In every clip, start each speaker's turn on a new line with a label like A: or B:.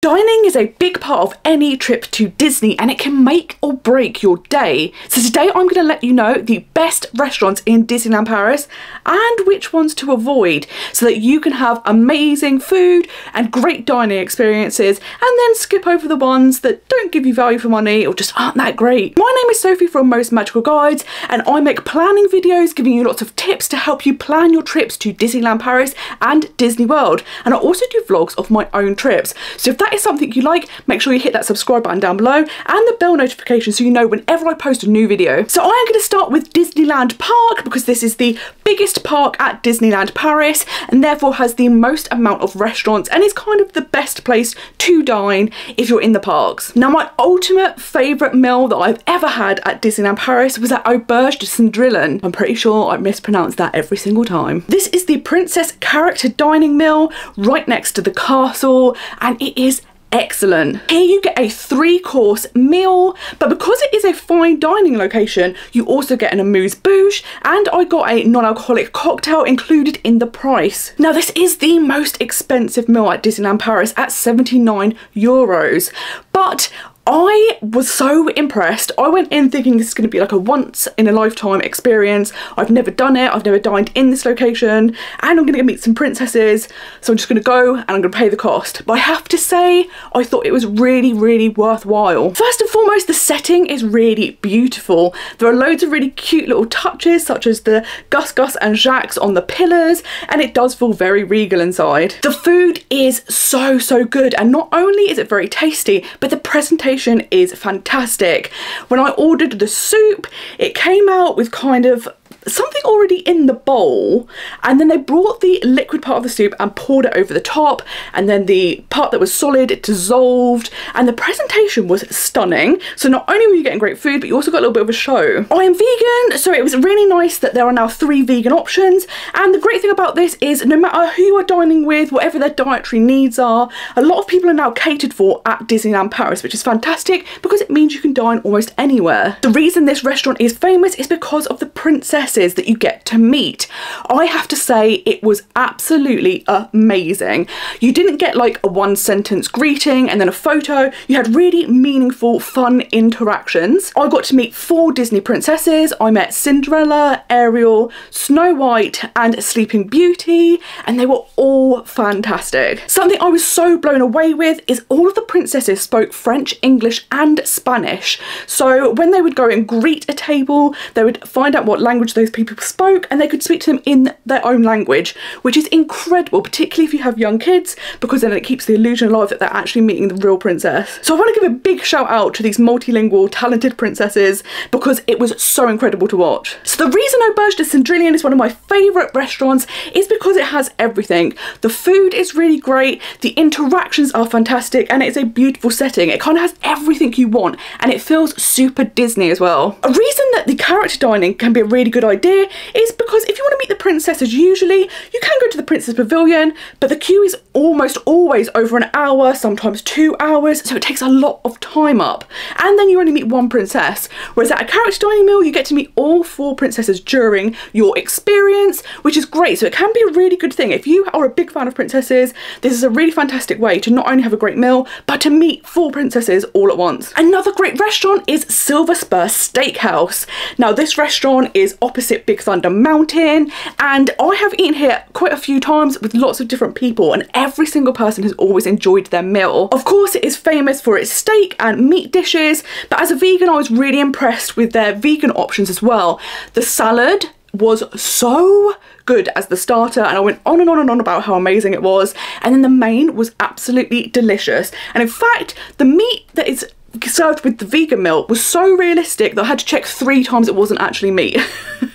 A: Dining is a big part of any trip to Disney and it can make or break your day. So today I'm going to let you know the best restaurants in Disneyland Paris and which ones to avoid so that you can have amazing food and great dining experiences and then skip over the ones that don't give you value for money or just aren't that great. My name is Sophie from Most Magical Guides and I make planning videos giving you lots of tips to help you plan your trips to Disneyland Paris and Disney World, and I also do vlogs of my own trips. So if that is something you like, make sure you hit that subscribe button down below and the bell notification so you know whenever I post a new video. So I am going to start with Disneyland Park because this is the biggest park at Disneyland Paris and therefore has the most amount of restaurants and is kind of the best place to dine if you're in the parks. Now my ultimate favourite meal that I've ever had at Disneyland Paris was at Auberge de Cendrillon. I'm pretty sure I mispronounced that every single time. This is the Princess Character Dining Meal right next to the castle and it is excellent. Here you get a 3-course meal, but because it is a fine dining location, you also get an amuse-bouche, and I got a non-alcoholic cocktail included in the price. Now this is the most expensive meal at Disneyland Paris at €79, but I was so impressed. I went in thinking this is going to be like a once in a lifetime experience. I've never done it, I've never dined in this location, and I'm going to meet some princesses, so I'm just going to go and I'm going to pay the cost. But I have to say, I thought it was really worthwhile. First and foremost, the setting is really beautiful. There are loads of really cute little touches such as the Gus Gus and Jacques on the pillars, and it does feel very regal inside. The food is so good, and not only is it very tasty, but the presentation is fantastic. When I ordered the soup, it came out with kind of something already in the bowl, and then they brought the liquid part of the soup and poured it over the top, and then the part that was solid, it dissolved, and the presentation was stunning. So not only were you getting great food, but you also got a little bit of a show. I am vegan, so it was really nice that there are now 3 vegan options, and the great thing about this is no matter who you are dining with, whatever their dietary needs are, a lot of people are now catered for at Disneyland Paris, which is fantastic because it means you can dine almost anywhere. The reason this restaurant is famous is because of the princesses that you get to meet. I have to say it was absolutely amazing. You didn't get like a 1-sentence greeting and then a photo. You had really meaningful, fun interactions. I got to meet 4 Disney princesses. I met Cinderella, Ariel, Snow White and Sleeping Beauty, and they were all fantastic. Something I was so blown away with is all of the princesses spoke French, English and Spanish. So when they would go and greet a table, they would find out what language those people spoke and they could speak to them in their own language, which is incredible, particularly if you have young kids, because then it keeps the illusion alive that they're actually meeting the real princess. So I want to give a big shout out to these multilingual talented princesses because it was so incredible to watch. So the reason Auberge de Cendrillon is one of my favourite restaurants is because it has everything. The food is really great, the interactions are fantastic, and it's a beautiful setting. It kind of has everything you want and it feels super Disney as well. A reason that the character dining can be a really good idea is because if you want to meet the princesses, usually you can go to the Princess Pavilion, but the queue is almost always over an hour, sometimes 2 hours, so it takes a lot of time up. And then you only meet 1 princess, whereas at a character dining meal, you get to meet all 4 princesses during your experience, which is great. So it can be a really good thing. If you are a big fan of princesses, this is a really fantastic way to not only have a great meal, but to meet 4 princesses all at once. Another great restaurant is Silver Spur Steakhouse. Now this restaurant is opposite Big Thunder Mountain, and I have eaten here quite a few times with lots of different people, and every single person has always enjoyed their meal. Of course it is famous for its steak and meat dishes, but as a vegan I was really impressed with their vegan options as well. The salad was so good as the starter, and I went on and on and on about how amazing it was, and then the main was absolutely delicious. And in fact the meat that is served with the vegan meal was so realistic that I had to check 3 times it wasn't actually meat.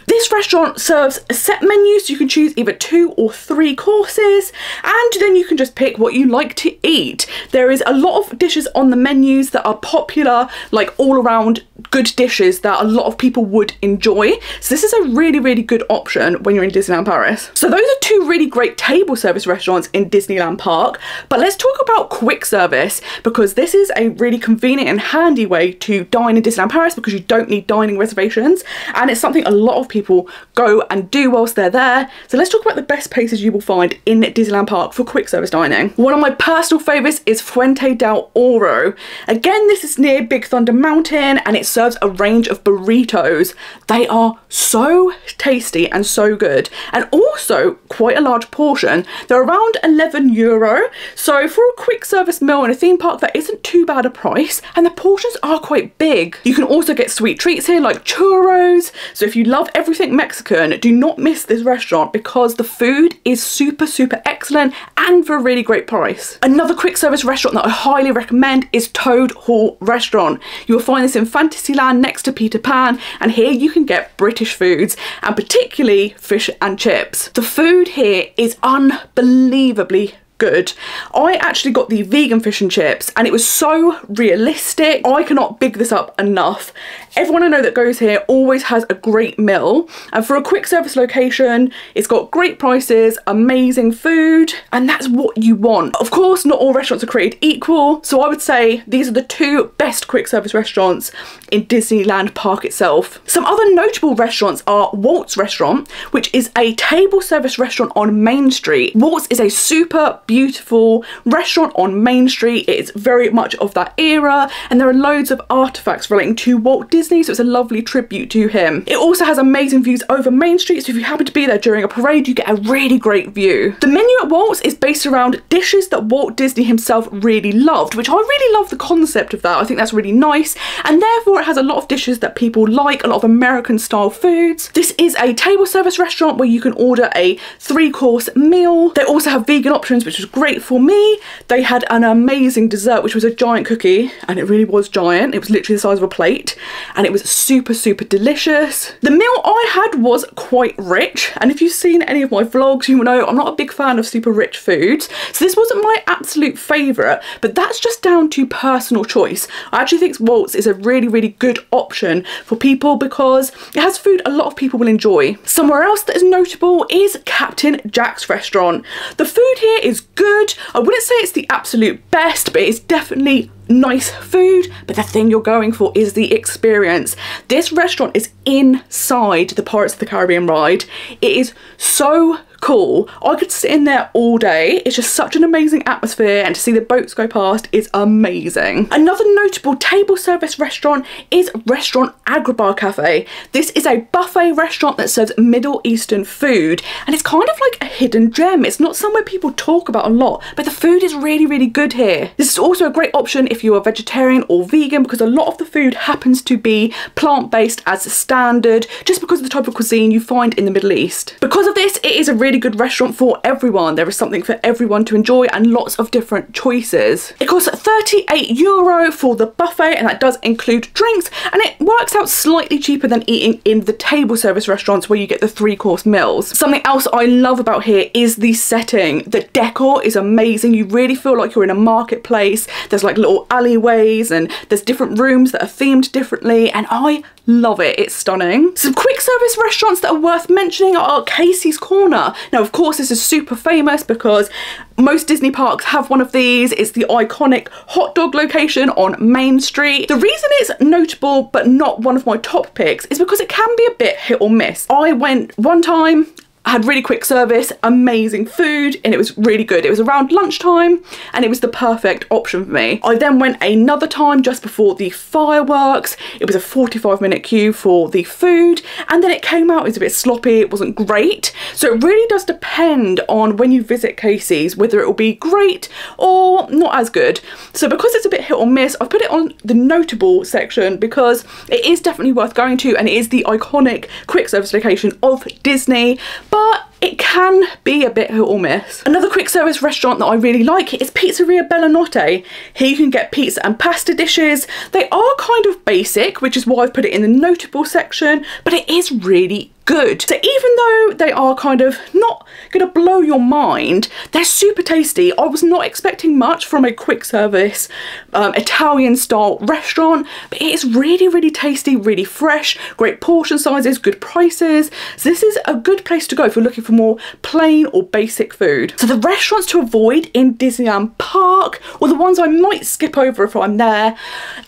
A: This restaurant serves a set menu, so you can choose either 2 or 3 courses, and then you can just pick what you like to eat. There is a lot of dishes on the menus that are popular like all around good dishes that a lot of people would enjoy. So this is a really, really good option when you're in Disneyland Paris. So those are two really great table service restaurants in Disneyland Park. But let's talk about quick service, because this is a really convenient and handy way to dine in Disneyland Paris because you don't need dining reservations. And it's something a lot of people go and do whilst they're there. So let's talk about the best places you will find in Disneyland Park for quick service dining. One of my personal favourites is Fuente del Oro. Again, this is near Big Thunder Mountain and it serves a range of burritos. They are so tasty and so good, and also quite a large portion. They're around €11. So for a quick service meal in a theme park, that isn't too bad a price, and the portions are quite big. You can also get sweet treats here like churros. So if you love everything Mexican, do not miss this restaurant because the food is super, super excellent and for a really great price. Another quick service restaurant that I highly recommend is Toad Hall Restaurant. You will find this in Fantasyland next to Peter Pan, and here you can get British foods and particularly fish and chips. The food here is unbelievably good. I actually got the vegan fish and chips and it was so realistic. I cannot big this up enough. Everyone I know that goes here always has a great meal, and for a quick service location, it's got great prices, amazing food, and that's what you want. Of course, not all restaurants are created equal, so I would say these are the two best quick service restaurants in Disneyland Park itself. Some other notable restaurants are Walt's Restaurant, which is a table service restaurant on Main Street. Walt's is a super beautiful restaurant on Main Street. It is very much of that era, and there are loads of artifacts relating to Walt Disney, so it's a lovely tribute to him. It also has amazing views over Main Street, so if you happen to be there during a parade, you get a really great view. The menu at Walt's is based around dishes that Walt Disney himself really loved, which I really love the concept of that. I think that's really nice, and therefore it has a lot of dishes that people like, a lot of American style foods. This is a table service restaurant where you can order a 3-course meal. They also have vegan options, which was great for me. They had an amazing dessert, which was a giant cookie, and it really was giant. It was literally the size of a plate, and it was super, super delicious. The meal I had was quite rich, and if you've seen any of my vlogs, you will know I'm not a big fan of super rich foods, so this wasn't my absolute favourite, but that's just down to personal choice. I actually think Walt's is a really, really good option for people because it has food a lot of people will enjoy. Somewhere else that is notable is Captain Jack's Restaurant. The food here is good. I wouldn't say it's the absolute best, but it's definitely nice food, but the thing you're going for is the experience. This restaurant is inside the Pirates of the Caribbean ride. It is so cool. I could sit in there all day. It's just such an amazing atmosphere, and to see the boats go past is amazing. Another notable table service restaurant is Restaurant Agrabah Cafe. This is a buffet restaurant that serves Middle Eastern food, and it's kind of like a hidden gem. It's not somewhere people talk about a lot, but the food is really, really good here. This is also a great option if you are vegetarian or vegan, because a lot of the food happens to be plant-based as standard, just because of the type of cuisine you find in the Middle East. Because of this, it is a really good restaurant for everyone. There is something for everyone to enjoy and lots of different choices. It costs €38 for the buffet, and that does include drinks, and it works out slightly cheaper than eating in the table service restaurants where you get the 3-course meals. Something else I love about here is the setting. The decor is amazing. You really feel like you're in a marketplace. There's like little alleyways and there's different rooms that are themed differently, and I love it. It's stunning. Some quick service restaurants that are worth mentioning are Casey's Corner. Now, of course, this is super famous because most Disney parks have one of these. It's the iconic hot dog location on Main Street. The reason it's notable but not one of my top picks is because it can be a bit hit or miss. I went one time, had really quick service, amazing food, and it was really good. It was around lunchtime and it was the perfect option for me. I then went another time just before the fireworks. It was a 45-minute queue for the food, and then it came out, it was a bit sloppy, it wasn't great. So it really does depend on when you visit Casey's whether it will be great or not as good. So because it's a bit hit or miss, I've put it on the notable section because it is definitely worth going to, and it is the iconic quick service location of Disney. But it can be a bit hit or miss. Another quick service restaurant that I really like is Pizzeria Bellanotte. Here you can get pizza and pasta dishes. They are kind of basic, which is why I've put it in the notable section, but it is really good. So even though they are kind of not gonna blow your mind, they're super tasty. I was not expecting much from a quick service Italian style restaurant, but it is really, really tasty, really fresh, great portion sizes, good prices. So this is a good place to go if you're looking for more plain or basic food. So the restaurants to avoid in Disneyland Park, or the ones I might skip over if I'm there,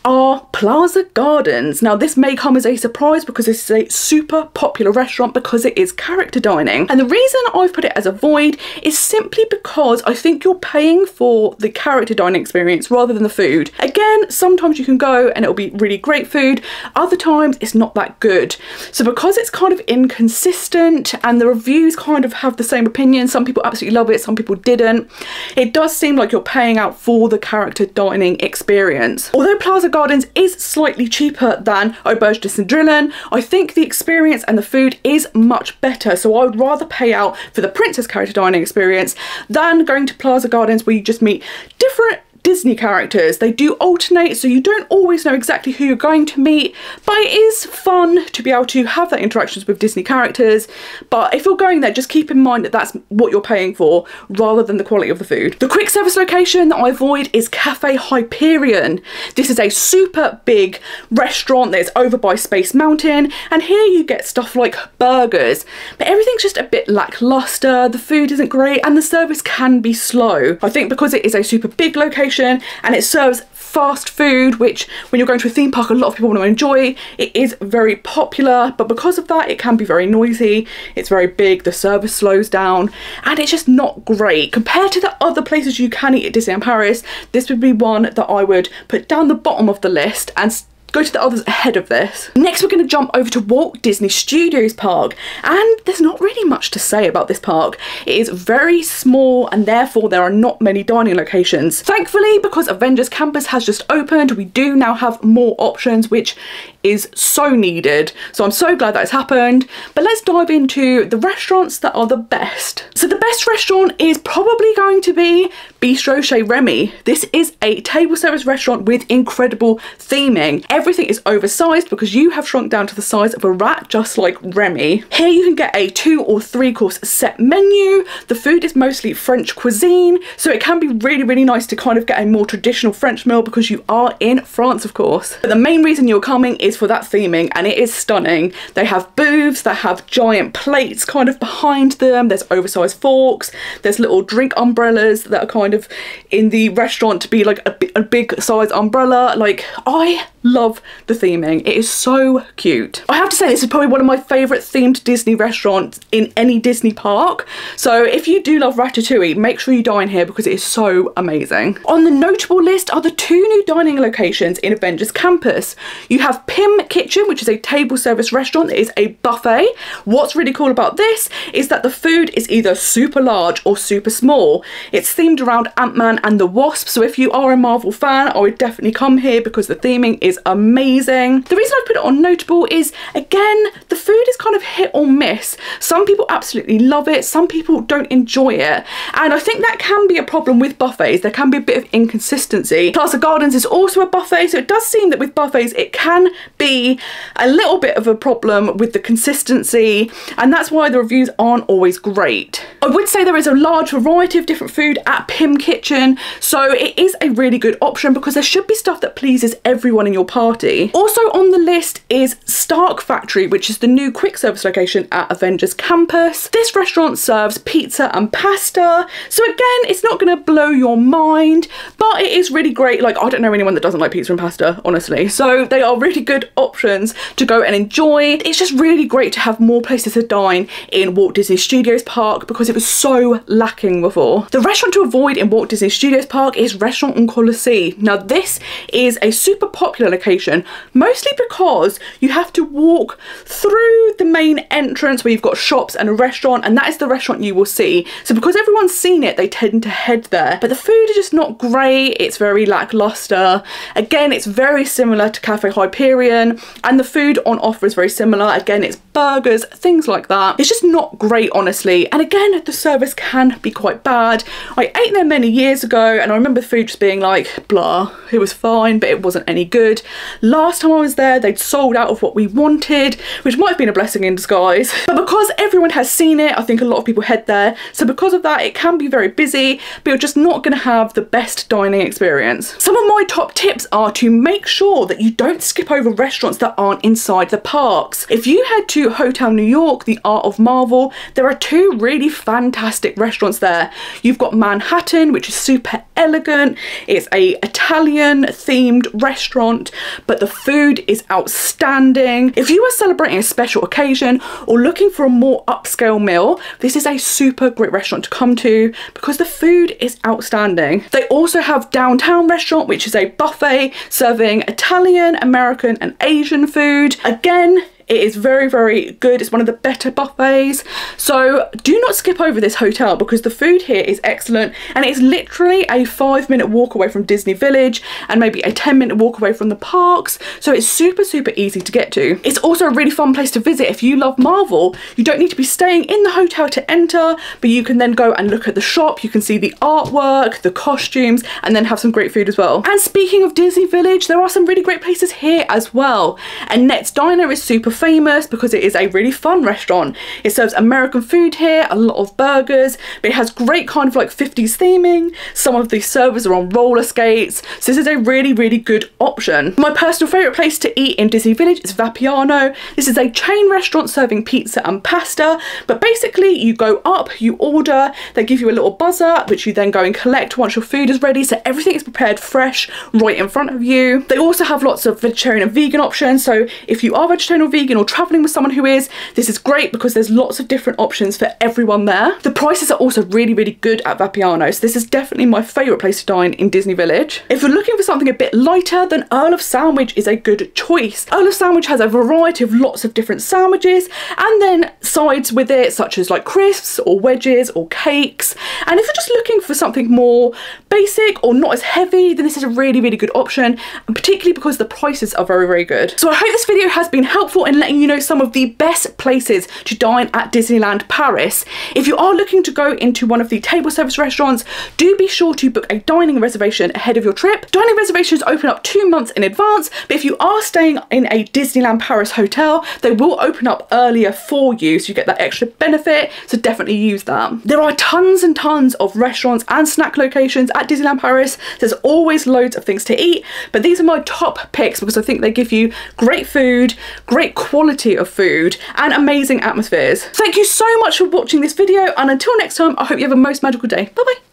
A: are Plaza Gardens. Now this may come as a surprise because this is a super popular restaurant because it is character dining, and the reason I've put it as avoid is simply because I think you're paying for the character dining experience rather than the food. Again, sometimes you can go and it'll be really great food, other times it's not that good. So because it's kind of inconsistent and the reviews kind of have the same opinion, some people absolutely love it, some people didn't, it does seem like you're paying out for the character dining experience. Although Plaza Gardens is slightly cheaper than Auberge de Cendrillon, I think the experience and the food is much better, so I would rather pay out for the princess character dining experience than going to Plaza Gardens where you just meet different Disney characters. They do alternate, so you don't always know exactly who you're going to meet, but it is fun to be able to have that interactions with Disney characters. But if you're going there, just keep in mind that that's what you're paying for rather than the quality of the food. The quick service location that I avoid is Cafe Hyperion. This is a super big restaurant that is over by Space Mountain, and here you get stuff like burgers, but everything's just a bit lackluster, the food isn't great, and the service can be slow. I think because it is a super big location and it serves fast food, which when you're going to a theme park a lot of people want to enjoy, it is very popular, but because of that it can be very noisy, it's very big, the service slows down, and it's just not great. Compared to the other places you can eat at Disneyland Paris, this would be one that I would put down the bottom of the list and go to the others ahead of this. Next we're going to jump over to Walt Disney Studios Park, and there's not really much to say about this park. It is very small and therefore there are not many dining locations. Thankfully, because Avengers Campus has just opened, we do now have more options, which is so needed. So I'm so glad that has happened. But let's dive into the restaurants that are the best. So the best restaurant is probably going to be Bistro Chez Remy. This is a table service restaurant with incredible theming. Everything is oversized because you have shrunk down to the size of a rat, just like Remy. Here you can get a 2 or 3 course set menu. The food is mostly French cuisine, so it can be really, really nice to kind of get a more traditional French meal because you are in France, of course. But the main reason you're coming is for that theming, and it is stunning. They have booths that have giant plates kind of behind them, there's oversized forks, there's little drink umbrellas that are kind of in the restaurant to be like a big size umbrella. Like, I love the theming, it is so cute. I have to say this is probably one of my favourite themed Disney restaurants in any Disney park, so if you do love Ratatouille, make sure you dine here because it is so amazing. On the notable list are the 2 new dining locations in Avengers Campus. You have Pim Kitchen, which is a table service restaurant. It is a buffet. What's really cool about this is that the food is either super large or super small. It's themed around Ant-Man and the Wasp, so if you are a Marvel fan, I would definitely come here because the theming is amazing. The reason I put it on notable is, again, the food is kind of hit or miss. Some people absolutely love it, some people don't enjoy it, and I think that can be a problem with buffets. There can be a bit of inconsistency. Plaza Gardens is also a buffet, so it does seem that with buffets it can be a little bit of a problem with the consistency, and that's why the reviews aren't always great. I would say there is a large variety of different food at Pim Kitchen, so it is a really good option because there should be stuff that pleases everyone in your party. Also on the list is Stark Factory, which is the new quick service location at Avengers Campus. This restaurant serves pizza and pasta, so again, it's not going to blow your mind, but it is really great. Like, I don't know anyone that doesn't like pizza and pasta, honestly, so they are really good options to go and enjoy. It's just really great to have more places to dine in Walt Disney Studios Park because it was so lacking before. The restaurant to avoid in Walt Disney Studios Park is Restaurant en Colossie. Now this is a super popular location, mostly because you have to walk through the main entrance where you've got shops and a restaurant, and that is the restaurant you will see. So because everyone's seen it, they tend to head there. But the food is just not great. It's very lackluster. Again, it's very similar to Cafe Hyperion, and the food on offer is very similar. Again, it's burgers, things like that. It's just not great, honestly. And again, the service can be quite bad. I ate there many years ago, and I remember the food just being like, blah. It was fine, but it wasn't any good. Last time I was there, they'd sold out of what we wanted, which might have been a blessing in disguise. But because everyone has seen it, I think a lot of people head there. So because of that, it can be very busy, but you're just not going to have the best dining experience. Some of my top tips are to make sure that you don't skip over restaurants that aren't inside the parks. If you head to Hotel New York, the Art of Marvel, there are two really fantastic restaurants there. You've got Manhattan, which is super elegant. It's a Italian themed restaurant, but the food is outstanding. If you are celebrating a special occasion or looking for a more upscale meal, this is a super great restaurant to come to because the food is outstanding. They also have Downtown Restaurant, which is a buffet serving Italian, American and Asian food. Again, it is very, very good. It's one of the better buffets. So do not skip over this hotel because the food here is excellent, and it's literally a 5-minute walk away from Disney Village and maybe a 10-minute walk away from the parks. So it's super, super easy to get to. It's also a really fun place to visit if you love Marvel. You don't need to be staying in the hotel to enter, but you can then go and look at the shop. You can see the artwork, the costumes, and then have some great food as well. And speaking of Disney Village, there are some really great places here as well. Annette's Diner is super famous because it is a really fun restaurant. It serves American food here, a lot of burgers, but it has great kind of like 50s theming. Some of the servers are on roller skates, so this is a really, really good option. My personal favourite place to eat in Disney Village is Vapiano. This is a chain restaurant serving pizza and pasta, but basically you go up, you order, they give you a little buzzer which you then go and collect once your food is ready, so everything is prepared fresh right in front of you. They also have lots of vegetarian and vegan options, so if you are vegetarian or vegan or traveling with someone who is, this is great because there's lots of different options for everyone there. The prices are also really, really good at Vapiano, so this is definitely my favourite place to dine in Disney Village. If you're looking for something a bit lighter, then Earl of Sandwich is a good choice. Earl of Sandwich has a variety of lots of different sandwiches and then sides with it, such as like crisps or wedges or cakes. And if you're just looking for something more basic or not as heavy, then this is a really, really good option, and particularly because the prices are very, very good. So I hope this video has been helpful in letting you know some of the best places to dine at Disneyland Paris. If you are looking to go into one of the table service restaurants, do be sure to book a dining reservation ahead of your trip. Dining reservations open up 2 months in advance, but if you are staying in a Disneyland Paris hotel, they will open up earlier for you, so you get that extra benefit, so definitely use that. There are tons and tons of restaurants and snack locations at Disneyland Paris. There's always loads of things to eat, but these are my top picks because I think they give you great food, great quality of food and amazing atmospheres. Thank you so much for watching this video, and until next time, I hope you have a most magical day. Bye bye.